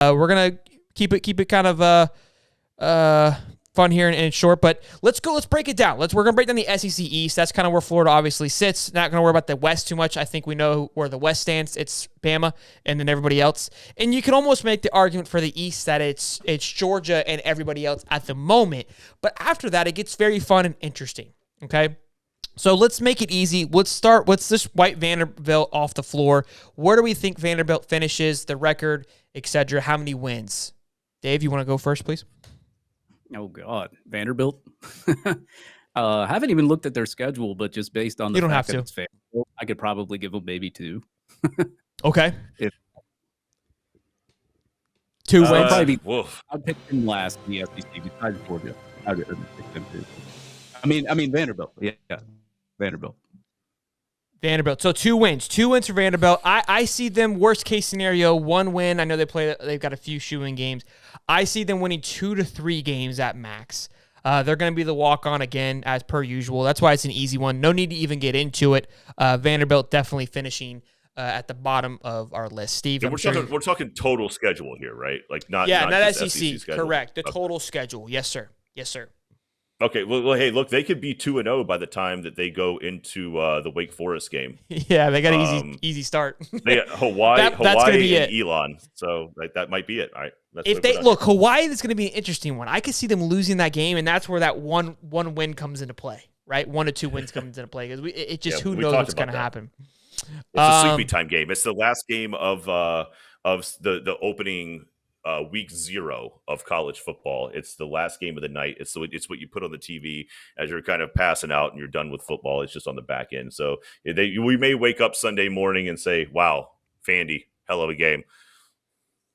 We're gonna keep it kind of fun here and short, but let's break it down. We're gonna break down the SEC East. That's kind of where Florida obviously sits. Not gonna worry about the West too much. I think we know where the West stands. It's Bama and then everybody else. And you can almost make the argument for the East that it's Georgia and everybody else at the moment. But after that, it gets very fun and interesting. Okay. So let's make it easy. Let's just wipe Vanderbilt off the floor. Where do we think Vanderbilt finishes, the record, etc.? How many wins? Dave, you want to go first, please? Oh, God. Vanderbilt? Haven't even looked at their schedule, but just based on the fact that it's Vanderbilt, I could probably give them maybe 2. Okay. 2 wins. I'd pick them last in the SEC besides Georgia. I'd pick them 2. I mean Vanderbilt. Yeah. Vanderbilt. So 2 wins. 2 wins for Vanderbilt. I see them worst case scenario 1 win. I know they've got a few shoe-in games. I see them winning 2 to 3 games at max. They're going to be the walk-on again as per usual. That's why it's an easy one. No need to even get into it. Vanderbilt definitely finishing at the bottom of our list. Steve, we're talking total schedule here, right? Like not SEC. Correct. The total schedule. Yes, sir. Okay, well, hey, look, they could be 2-0 by the time that they go into the Wake Forest game. Yeah, they got an easy start. They got Hawaii and Elon, so that might be it. All right. Hawaii is going to be an interesting one. I could see them losing that game, and that's where that one win comes into play, right? 1 to 2 wins comes into play because who knows what's going to happen. It's a sleepy time game. It's the last game of the opening. Week 0 of college football. It's the last game of the night. It's what you put on the TV as you're kind of passing out and you're done with football. It's just on the back end. So we may wake up Sunday morning and say, "Wow, Fandy, hell of a game."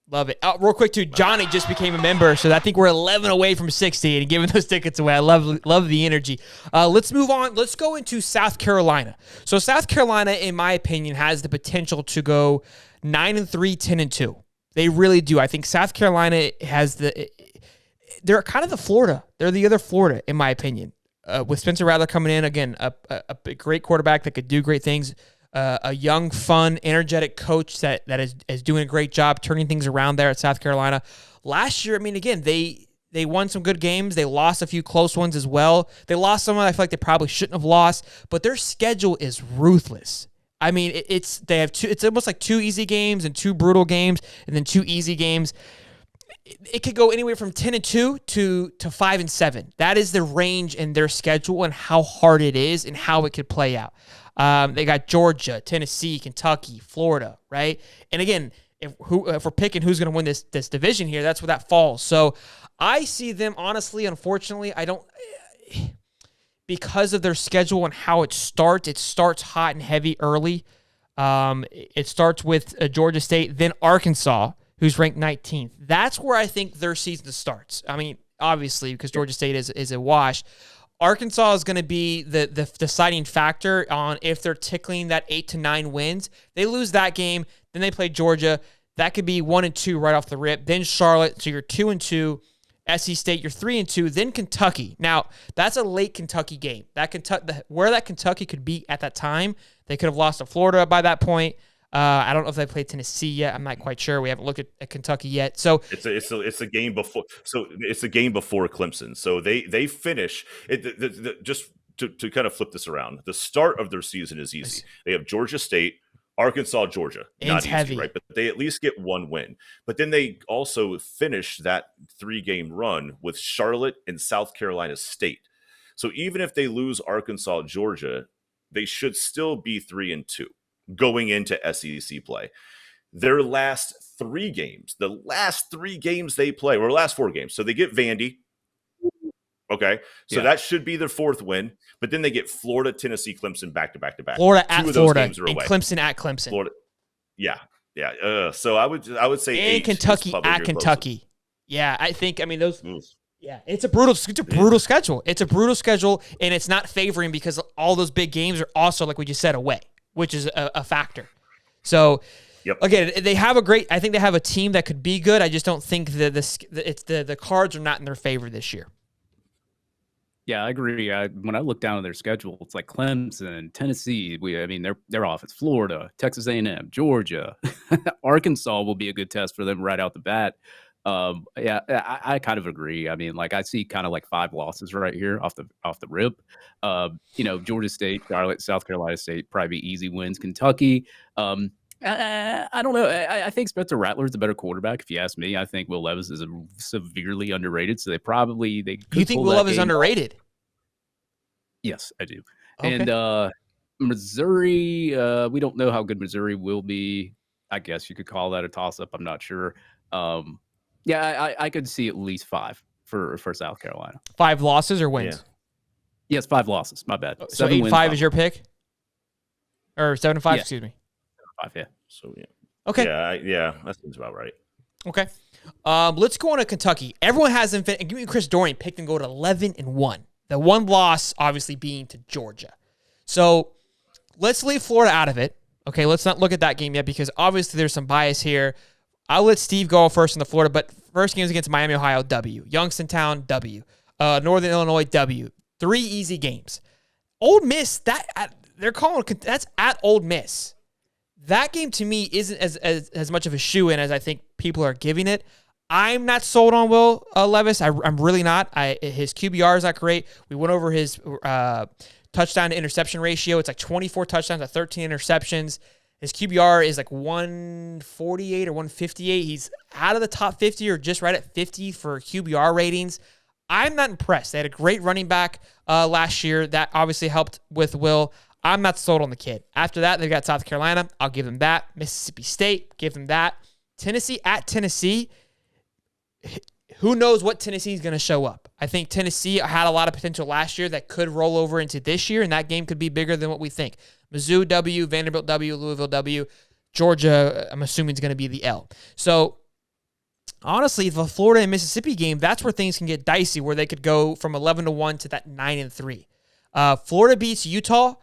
Love it. Real quick too, Johnny just became a member, so I think we're 11 away from 60 and giving those tickets away. I love the energy. Let's move on. Let's go into South Carolina. So South Carolina, in my opinion, has the potential to go 9-3, 10-2. They really do. I think South Carolina they're kind of the Florida. They're the other Florida, in my opinion. With Spencer Rattler coming in, again, a great quarterback that could do great things. A young, fun, energetic coach that is doing a great job turning things around there at South Carolina. Last year, I mean, again, they won some good games. They lost a few close ones as well. They lost some I feel like they probably shouldn't have lost, but their schedule is ruthless. I mean, it's almost like 2 easy games and 2 brutal games and then 2 easy games. It could go anywhere from 10-2 to 5-7. That is the range in their schedule and how hard it is and how it could play out. They got Georgia, Tennessee, Kentucky, Florida, right? And again, if we're picking who's going to win this division here, that's where that falls. So I see them, honestly, unfortunately, because of their schedule and how it starts hot and heavy early. It starts with Georgia State, then Arkansas, who's ranked 19th. That's where I think their season starts. I mean, obviously, because Georgia State is a wash. Arkansas is going to be the deciding factor on if they're tickling that 8 to 9 wins. They lose that game, then they play Georgia. That could be 1-2 right off the rip. Then Charlotte, so you're 2-2. SC State, you're 3-2, then Kentucky. Now, that's a late Kentucky game. Where that Kentucky could be at that time, they could have lost to Florida by that point. I don't know if they played Tennessee yet. I'm not quite sure. We haven't looked at Kentucky yet. So it's a game before. So it's a game before Clemson. So they finish it. Just to kind of flip this around, the start of their season is easy. They have Georgia State, Arkansas, Georgia. Not easy, heavy, right? But they at least get 1 win. But then they also finish that 3-game run with Charlotte and South Carolina State. So even if they lose Arkansas, Georgia, they should still be 3-2 going into SEC play. Their last 3 games, the last 3 games they play, or last 4 games. So they get Vandy. Okay, so that should be their 4th win, but then they get Florida, Tennessee, Clemson back to back to back. Florida at Florida and Clemson at Clemson. Florida, yeah. So I would say and Kentucky at Kentucky. Closest. Yeah, I think. I mean those. Yeah, it's a brutal schedule. It's a brutal schedule, and it's not favoring because all those big games are also, like we just said, away, which is a factor. So. Yep. Again, I think they have a team that could be good. I just don't think the cards are not in their favor this year. Yeah, I agree. When I look down at their schedule, it's like Clemson, Tennessee. I mean, they're off. It's Florida, Texas A&M, Georgia, Arkansas will be a good test for them right out the bat. Yeah, I kind of agree. I mean, like I see kind of like 5 losses right here off the rip. Georgia State, Charlotte, South Carolina State, probably easy wins. Kentucky. I don't know. I think Spencer Rattler is a better quarterback. If you ask me, I think Will Levis is severely underrated. So they could You think pull Will that Love is game off. underrated? Yes, I do. Okay. And Missouri, we don't know how good Missouri will be. I guess you could call that a toss-up. I'm not sure. Yeah, I could see at least 5 for South Carolina. 5 losses or wins? Yeah. Yes, 5 losses. My bad. So 7 wins, 8-5 is your pick? Or 7-5, Yeah. excuse me. 5, yeah. So yeah. Okay. Yeah, that seems about right. Okay. Let's go on to Kentucky. Everyone has them fit. And give me Chris Dorian picked them go to 11-1. The one loss obviously being to Georgia. So let's leave Florida out of it. Okay, let's not look at that game yet because obviously there's some bias here. I'll let Steve go first in the Florida, but first game is against Miami, Ohio, W. Youngstown, W. Northern Illinois, W. 3 easy games. Ole Miss, they're calling that's at Ole Miss. That game to me isn't as much of a shoe-in as I think people are giving it. I'm not sold on Will Levis. I'm really not. His QBR is not great. We went over his touchdown to interception ratio. It's like 24 touchdowns to 13 interceptions. His QBR is like 148 or 158. He's out of the top 50 or just right at 50 for QBR ratings. I'm not impressed. They had a great running back last year. That obviously helped with Will. I'm not sold on the kid. After that, they've got South Carolina. I'll give them that. Mississippi State, give them that. Tennessee at Tennessee. Who knows what Tennessee is going to show up? I think Tennessee had a lot of potential last year that could roll over into this year, and that game could be bigger than what we think. Mizzou W, Vanderbilt W, Louisville W. Georgia, I'm assuming, is going to be the L. So, honestly, the Florida and Mississippi game, that's where things can get dicey, where they could go from 11-1 to that 9-3. Florida beats Utah.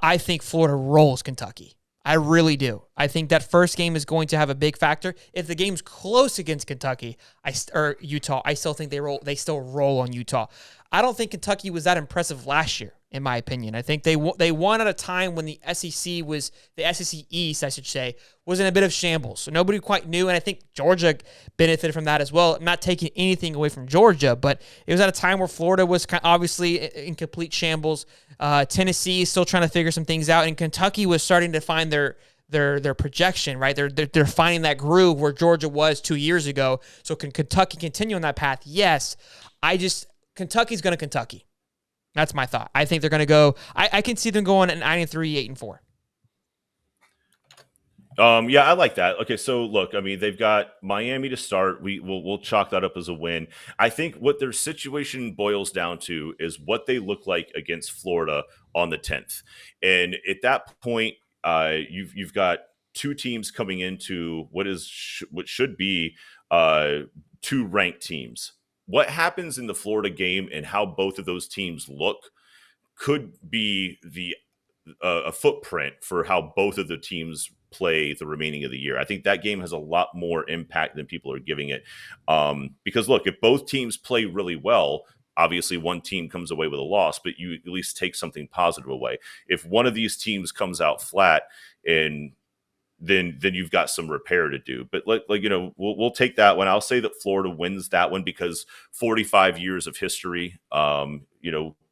I think Florida rolls Kentucky. I really do. I think that first game is going to have a big factor. If the game's close against Kentucky or Utah, I still think they still roll on Utah. I don't think Kentucky was that impressive last year, in my opinion. I think they won at a time when the SEC East, I should say, was in a bit of shambles. So nobody quite knew, and I think Georgia benefited from that as well. I'm not taking anything away from Georgia, but it was at a time where Florida was obviously in complete shambles. Tennessee is still trying to figure some things out, and Kentucky was starting to find their projection, right? They're finding that groove where Georgia was 2 years ago. So can Kentucky continue on that path? Yes. Kentucky's going to Kentucky. That's my thought. I think they're going to go. I can see them going at 9-3, 8-4. Yeah, I like that. Okay, so look, I mean, they've got Miami to start. We'll chalk that up as a win. I think what their situation boils down to is what they look like against Florida on the 10th, and at that point, you've got 2 teams coming into what should be 2 ranked teams. What happens in the Florida game and how both of those teams look could be a footprint for how both of the teams play the remaining of the year. I think that game has a lot more impact than people are giving it. Because look, if both teams play really well, obviously one team comes away with a loss, but you at least take something positive away. If one of these teams comes out flat, and then you've got some repair to do. But we'll take that one. I'll say that Florida wins that one because 45 years of history,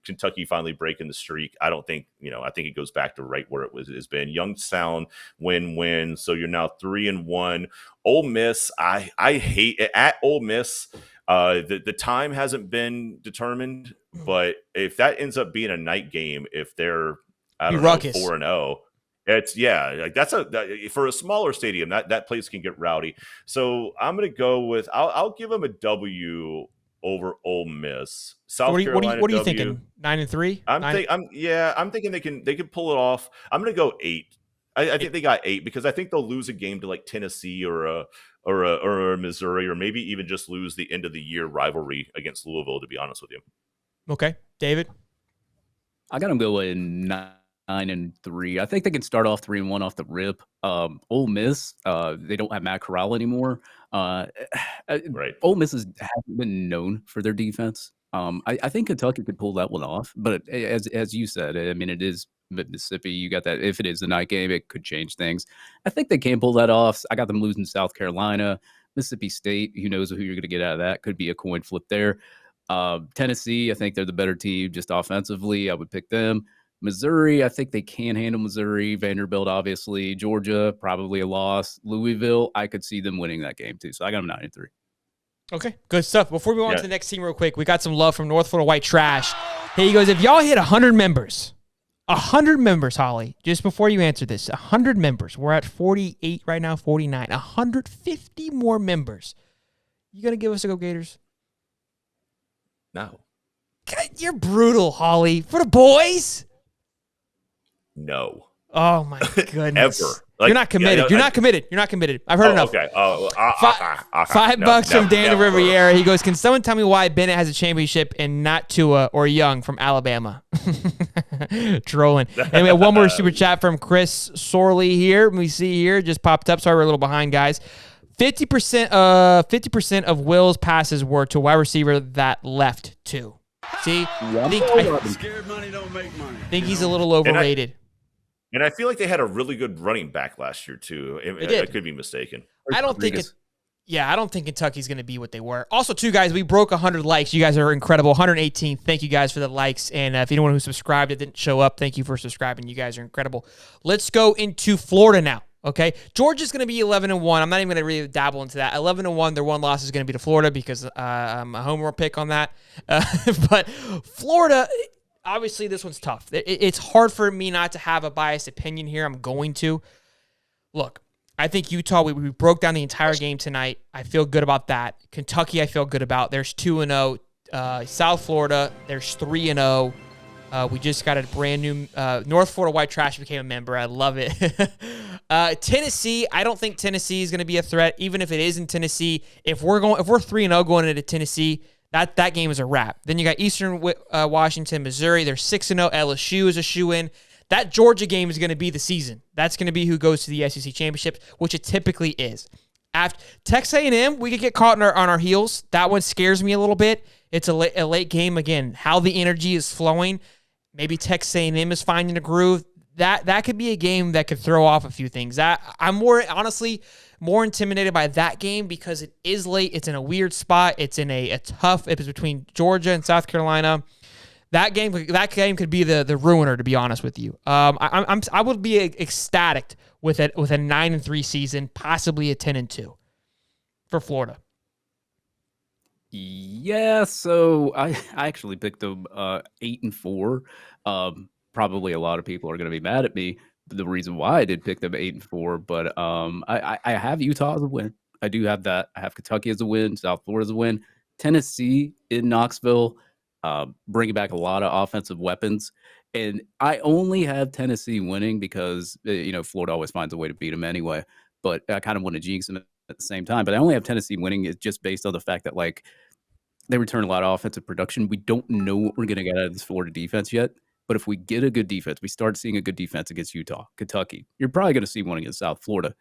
Kentucky finally breaking the streak. I think it goes back to right where it's been. Youngstown win. So you're now 3-1. Ole Miss, I hate it. At Ole Miss. The time hasn't been determined, but if that ends up being a night game, if they're 4-0, that's for a smaller stadium that place can get rowdy. So I'm gonna go with I'll give them a W over Ole Miss. South Carolina. What are you thinking? 9-3? I'm thinking they can pull it off. I'm gonna go 8. I think they got 8 because I think they'll lose a game to like Tennessee or a Missouri, or maybe even just lose the end of the year rivalry against Louisville, to be honest with you. Okay. David? I got them going 9-3. I think they can start off 3-1 off the rip. Ole Miss, they don't have Matt Corral anymore. Right. Ole Miss hasn't been known for their defense. I think Kentucky could pull that one off, but as you said, I mean, it is Mississippi. You got that. If it is a night game, it could change things. I think they can pull that off. I got them losing to South Carolina, Mississippi State. Who knows who you're going to get out of that? Could be a coin flip there. Tennessee, I think they're the better team just offensively. I would pick them. Missouri, I think they can handle Missouri. Vanderbilt, obviously. Georgia, probably a loss. Louisville, I could see them winning that game too. So I got them 9-3. Okay, good stuff. Before we move on to the next team real quick, we got some love from North Florida White Trash. Hey, he goes, if y'all hit 100 members, Holly, just before you answer this, 100 members. We're at 48 right now, 49. 150 more members. You going to give us a Go Gators? No. You're brutal, Holly. For the boys? No. Oh, my goodness. Ever. You're not committed. You're not committed. I've heard enough. Okay. $5 from Daniel Riviera. He goes, can someone tell me why Bennett has a championship and not Tua or Young from Alabama? Trolling. Anyway, one more super chat from Chris Sorley here. We see here, just popped up. Sorry, we're a little behind, guys. 50% of Will's passes were to wide receiver that scared money don't make money. I think he's a little overrated. And I feel like they had a really good running back last year too. I could be mistaken. I don't think Kentucky's going to be what they were. Also, too, guys, we broke 100 likes. You guys are incredible. 118. Thank you guys for the likes. And if anyone who subscribed that didn't show up, thank you for subscribing. You guys are incredible. Let's go into Florida now. Okay, Georgia's going to be 11-1. I'm not even going to really dabble into that. 11-1. Their one loss is going to be to Florida because I'm a homer pick on that. But Florida, obviously, this one's tough. It's hard for me not to have a biased opinion here. I'm going to. Look, I think Utah, we broke down the entire game tonight. I feel good about that. Kentucky, I feel good about. There's 2-0. South Florida, there's 3-0. We just got a brand new North Florida White Trash became a member. I love it. Tennessee, I don't think Tennessee is going to be a threat, even if it is in Tennessee. If we're 3-0 going into Tennessee, that game is a wrap. Then you got Eastern Washington, Missouri. They're 6-0. LSU is a shoe-in. That Georgia game is going to be the season. That's going to be who goes to the SEC championship, which it typically is. After Texas A&M, we could get caught on our heels. That one scares me a little bit. It's a late game. Again, how the energy is flowing. Maybe Texas A&M is finding a groove. That could be a game that could throw off a few things. I'm honestly more intimidated by that game because it is late. It's in a weird spot. It's in a tough. It's between Georgia and South Carolina. That game could be the ruiner, to be honest with you. I would be ecstatic with a 9-3 season, possibly a 10-2 for Florida. Yeah, so I actually picked them 8-4. Probably a lot of people are going to be mad at me. The reason why I did pick them 8-4, but I have Utah as a win. I do have that. I have Kentucky as a win, South Florida as a win, Tennessee in Knoxville, bringing back a lot of offensive weapons. And I only have Tennessee winning because Florida always finds a way to beat them anyway. But I kind of want to jinx them at the same time. But I only have Tennessee winning is just based on the fact that they return a lot of offensive production. We don't know what we're going to get out of this Florida defense yet. But if we get a good defense, we start seeing a good defense against Utah, Kentucky, you're probably going to see one against South Florida.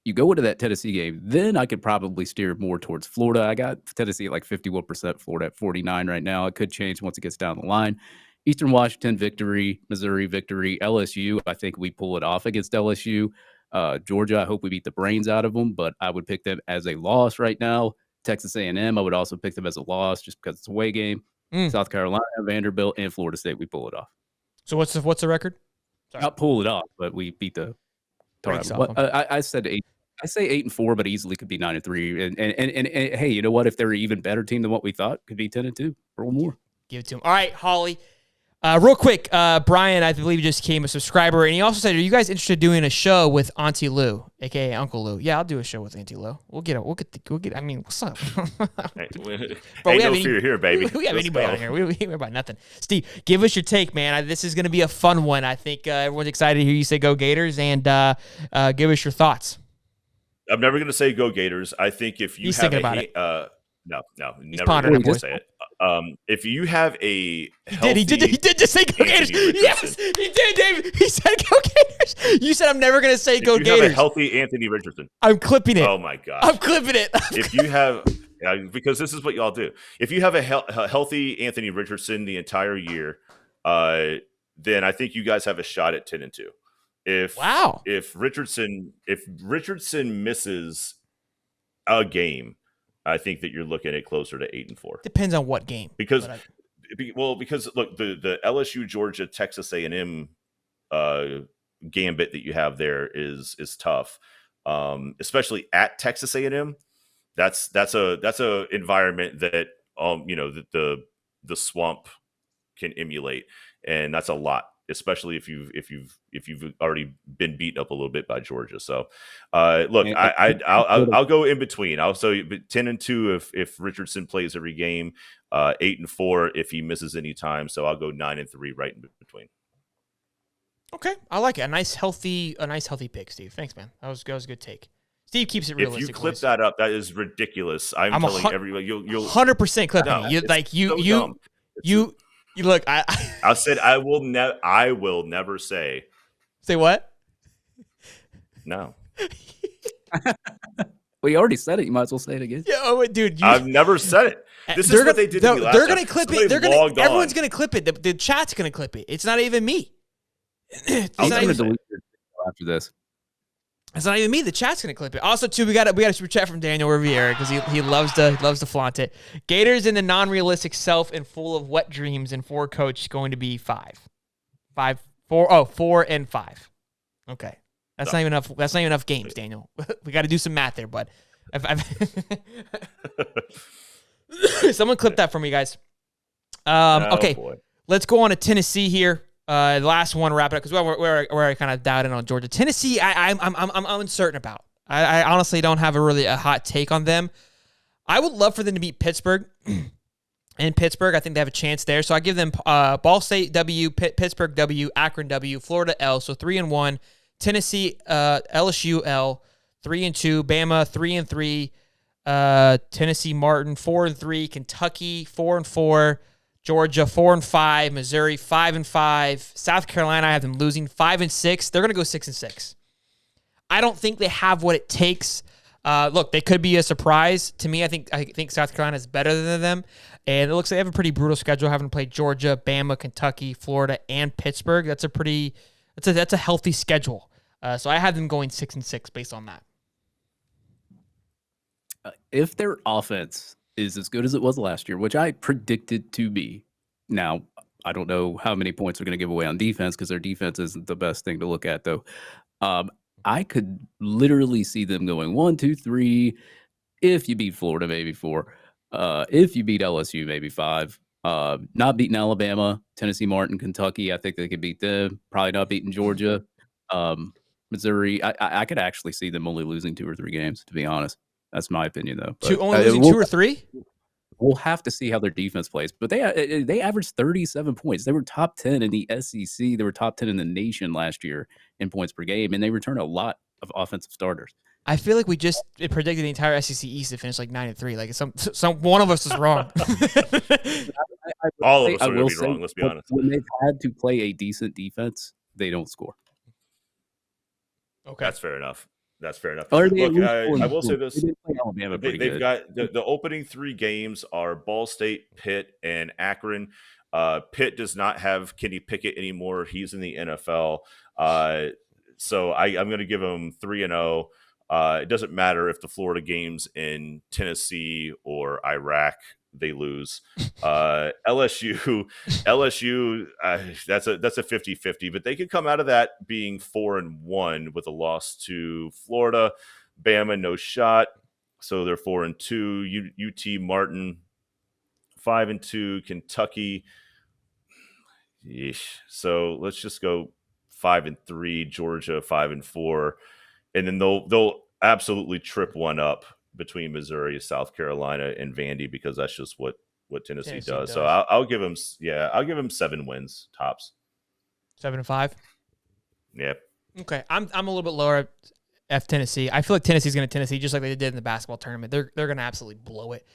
You go into that Tennessee game, then I could probably steer more towards Florida. I got Tennessee at 51%, Florida at 49% right now. It could change once it gets down the line. Eastern Washington victory, Missouri victory, LSU, I think we pull it off against LSU. Georgia, I hope we beat the brains out of them, but I would pick them as a loss right now. Texas A&M, I would also pick them as a loss just because it's a away game. South Carolina, Vanderbilt, and Florida State, we pull it off. So what's the record? Sorry. Not pull it off, but we beat the I said 8. I say 8-4, but easily could be 9-3. And hey, you know what? If they're an even better team than what we thought, could be 10-2 or more. Give it to him. All right, Holly. Real quick, Brian, I believe, just became a subscriber, and he also said, "Are you guys interested in doing a show with Auntie Lou, aka Uncle Lou?" Yeah, I'll do a show with Auntie Lou. We'll get. I mean, what's up? Hey, no fear here, baby. We have anybody on here. We hear about nothing. Steve, give us your take, man. This is going to be a fun one. I think everyone's excited to hear you say "Go Gators" and give us your thoughts. I'm never going to say "Go Gators." I think if you have no, never going to say it. If you have a he did just say Go Gators. Yes, he did, David. He said Go Gators. You said I'm never going to say Go Gators. You have a healthy Anthony Richardson. I'm clipping it. Oh my gosh. I'm clipping it. If you have because this is what y'all do. If you have a healthy Anthony Richardson the entire year, then I think you guys have a shot at 10-2. If Richardson misses a game, I think that you're looking at closer to 8-4. Depends on what game. Because look, the LSU, Georgia, Texas A&M gambit that you have there is tough, especially at Texas A&M. That's a environment that the swamp can emulate, and that's a lot, especially if you've already been beaten up a little bit by Georgia. So, look, I'll go in between. I'll say 10-2 if Richardson plays every game, 8-4 if he misses any time. So I'll go 9-3 right in between. Okay, I like it. A nice healthy pick, Steve. Thanks, man. That was a good take. Steve keeps it realistic. If you clip that up, that is ridiculous. I'm telling everybody, you'll 100% clip me. You look. I said I will never say. Say what? No. Well, you already said it. You might as well say it again. Yeah, dude. I've never said it. This is what they did to me last They're going to clip it. Everyone's going to clip it. The chat's going to clip it. It's not even me. I'm going to delete it after this. It's not even me. The chat's going to clip it. Also, too, we got a super chat from Daniel Riviera because he loves to flaunt it. Gators in the non-realistic self and full of wet dreams and 4 coach going to be 4 and 5. Okay. That's not even enough. That's not even enough games, Daniel. We got to do some math there, bud. Someone clip that for me, guys. Okay. Boy. Let's go on to Tennessee here. The last one, wrap it up because where I kind of dialed in on Georgia. Tennessee, I'm uncertain about. I honestly don't have a hot take on them. I would love for them to beat Pittsburgh. In Pittsburgh, I think they have a chance there. So I give them Ball State W, Pittsburgh W, Akron W, Florida L. So 3-1. Tennessee LSU L, 3-2. Bama 3-3. Tennessee Martin 4-3. Kentucky 4-4. Georgia 4-5, Missouri 5-5, South Carolina I have them losing 5-6. They're gonna go 6-6. I don't think they have what it takes. Look, they could be a surprise to me. I think South Carolina is better than them, and it looks like they have a pretty brutal schedule, having to play Georgia, Bama, Kentucky, Florida, and Pittsburgh. That's a healthy schedule. So I have them going 6-6 based on that. If their offense is as good as it was last year, which I predicted to be. Now, I don't know how many points they're going to give away on defense because their defense isn't the best thing to look at, though. I could literally see them going 1, 2, 3. If you beat Florida, maybe 4. If you beat LSU, maybe 5. Not beating Alabama, Tennessee, Martin, Kentucky. I think they could beat them. Probably not beating Georgia. Missouri. I could actually see them only losing 2 or 3 games, to be honest. That's my opinion, though. But, only losing 2 or 3? We'll have to see how their defense plays. But they averaged 37 points. They were top 10 in the SEC. They were top 10 in the nation last year in points per game, and they return a lot of offensive starters. I feel like we just predicted the entire SEC East to finish like 9-3. Like some one of us is wrong. All of us are going to be wrong. Let's be honest. When they've had to play a decent defense, they don't score. Okay, that's fair enough. Look, I will say this. They've got the opening 3 games are Ball State, Pitt, and Akron. Pitt does not have Kenny Pickett anymore. He's in the NFL. So I'm going to give him 3-0. It doesn't matter if the Florida game's in Tennessee or Iraq, they lose. LSU, that's a 50-50, but they could come out of that being 4-1 with a loss to Florida. Bama, no shot. So they're 4-2. UT Martin, 5-2. Kentucky. Yeesh. So let's just go 5-3. Georgia, 5-4. And then they'll absolutely trip one up between Missouri, South Carolina, and Vandy because that's just what Tennessee does. So I'll give them 7 wins tops. 7-5. Yep. Okay, I'm a little bit lower at Tennessee. I feel like Tennessee's going to Tennessee just like they did in the basketball tournament. They're going to absolutely blow it.